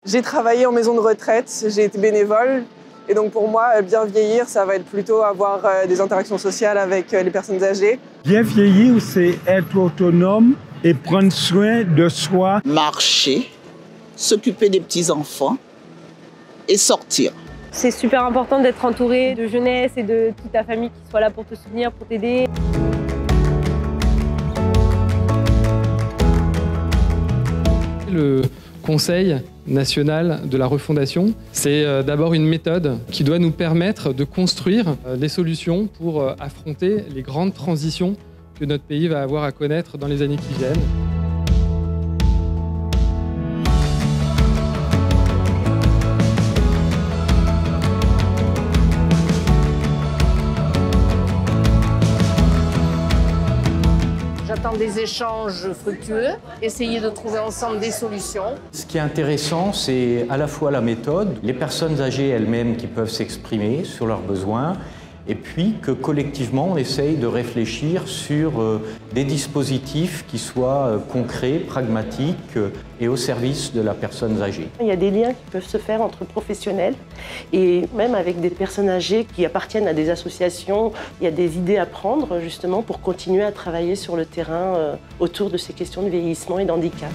J'ai travaillé en maison de retraite, j'ai été bénévole. Et donc pour moi, bien vieillir, ça va être plutôt avoir des interactions sociales avec les personnes âgées. Bien vieillir, c'est être autonome et prendre soin de soi. Marcher, s'occuper des petits-enfants et sortir. C'est super important d'être entouré de jeunesse et de toute ta famille qui soit là pour te soutenir, pour t'aider. Le Conseil national de la refondation, c'est d'abord une méthode qui doit nous permettre de construire des solutions pour affronter les grandes transitions que notre pays va avoir à connaître dans les années qui viennent. J'attends des échanges fructueux, essayer de trouver ensemble des solutions. Ce qui est intéressant, c'est à la fois la méthode, les personnes âgées elles-mêmes qui peuvent s'exprimer sur leurs besoins, et puis que collectivement on essaye de réfléchir sur des dispositifs qui soient concrets, pragmatiques et au service de la personne âgée. Il y a des liens qui peuvent se faire entre professionnels et même avec des personnes âgées qui appartiennent à des associations. Il y a des idées à prendre justement pour continuer à travailler sur le terrain autour de ces questions de vieillissement et d'handicap.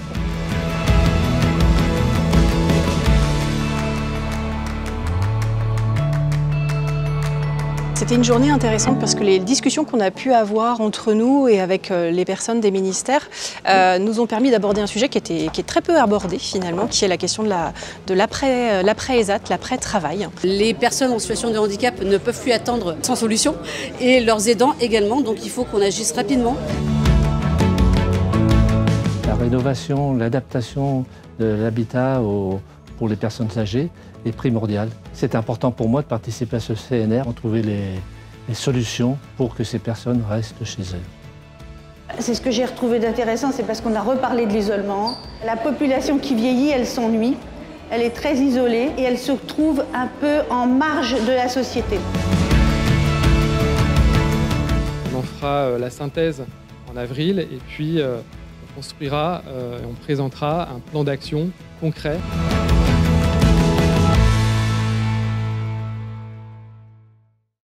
C'était une journée intéressante parce que les discussions qu'on a pu avoir entre nous et avec les personnes des ministères nous ont permis d'aborder un sujet qui est très peu abordé finalement, qui est la question de l'après-ESAT, l'après-travail. Les personnes en situation de handicap ne peuvent plus attendre sans solution et leurs aidants également, donc il faut qu'on agisse rapidement. La rénovation, l'adaptation de l'habitat pour les personnes âgées est primordial. C'est important pour moi de participer à ce CNR, de trouver les solutions pour que ces personnes restent chez elles. C'est ce que j'ai retrouvé d'intéressant, c'est parce qu'on a reparlé de l'isolement. La population qui vieillit, elle s'ennuie, elle est très isolée et elle se trouve un peu en marge de la société. On en fera la synthèse en avril et puis on construira et on présentera un plan d'action concret.